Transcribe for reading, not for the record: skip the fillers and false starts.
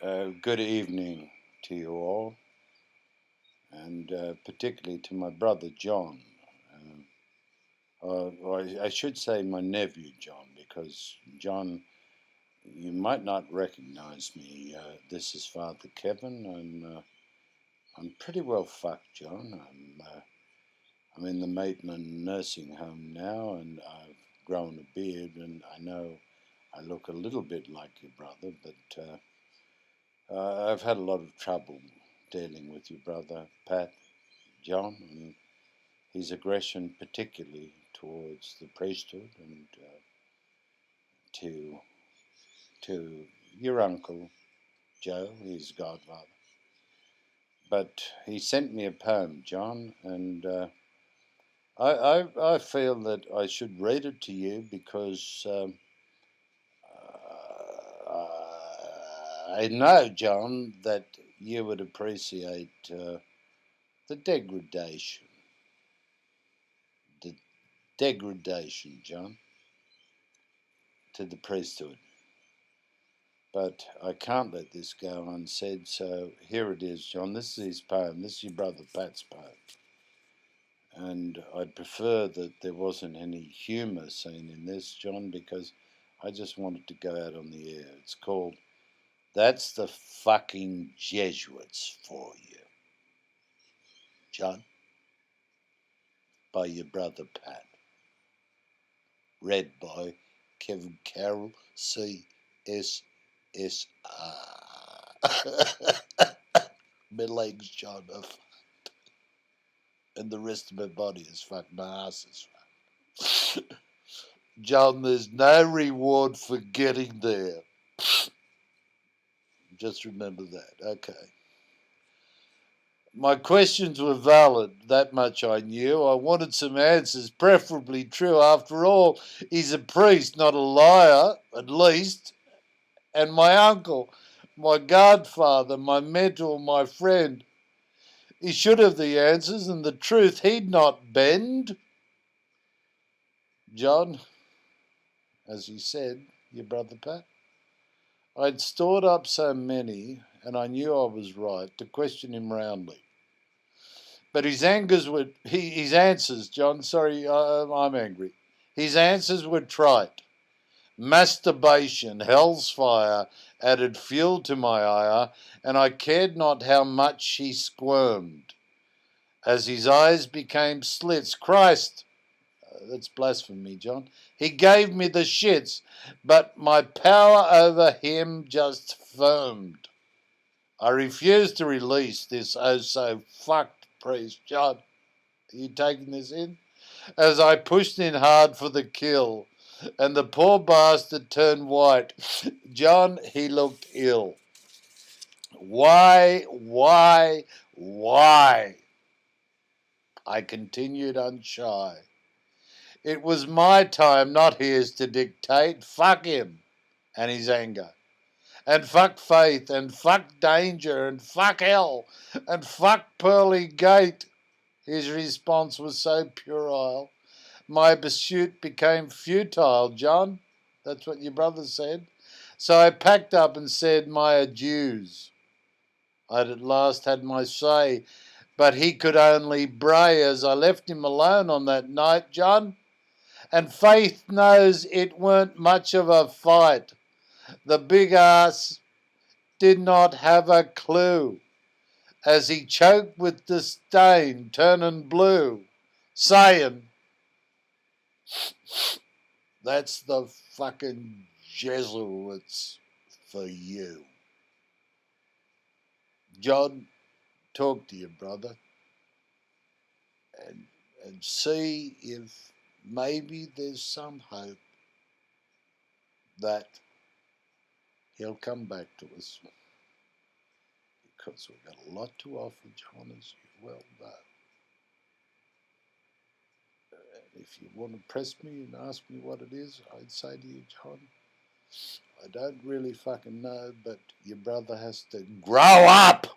Good evening to you all, and particularly to my brother John. I should say my nephew John, because John, you might not recognize me. This is Father Kevin, and I'm pretty well fucked, John. I'm in the Maitland nursing home now, and I've grown a beard, and I know I look a little bit like your brother, but I've had a lot of trouble dealing with your brother Pat, John, and his aggression, particularly towards the priesthood and to your uncle Joe, his godfather. But he sent me a poem, John, and I feel that I should read it to you because I know, John, that you would appreciate the degradation. The degradation, John, to the priesthood. But I can't let this go unsaid, so here it is, John. This is his poem. This is your brother Pat's poem. And I'd prefer that there wasn't any humour seen in this, John, because I just wanted to go out on the air. It's called That's the Fucking Jesuits for You, John, by your brother Pat. Read by Kevin Carroll, C.S. My legs, John, are fucked. And the rest of my body is fucked. My ass is fucked. John, there's no reward for getting there. Just remember that. Okay. My questions were valid, that much I knew. I wanted some answers, preferably true. After all, he's a priest, not a liar, at least. And my uncle, my godfather, my mentor, my friend. He should have the answers and the truth he'd not bend. John, as he said, your brother Pat, I'd stored up so many, and I knew I was right, to question him roundly. But his answers, John, sorry, I'm angry. His answers were trite. Masturbation, hell's fire, added fuel to my ire, and I cared not how much he squirmed. As his eyes became slits, Christ, that's blasphemy, John, he gave me the shits, but my power over him just firmed. I refused to release this oh-so-fucked priest. John, are you taking this in? As I pushed in hard for the kill, and the poor bastard turned white. John, he looked ill. Why? I continued unshy. It was my time, not his, to dictate. Fuck him and his anger. And fuck faith, and fuck danger, and fuck hell, and fuck pearly gate. His response was so puerile. My pursuit became futile, John. That's what your brother said. So I packed up and said my adieus. I'd at last had my say, but he could only bray as I left him alone on that night, John. And faith knows it weren't much of a fight. The big ass did not have a clue, as he choked with disdain, turning blue, saying, that's the fucking Jesuits for you. John, talk to your brother and see if maybe there's some hope that he'll come back to us, because we've got a lot to offer, John, as you well know. If you want to press me and ask me what it is, I'd say to you, John, I don't really fucking know, but your brother has to grow up.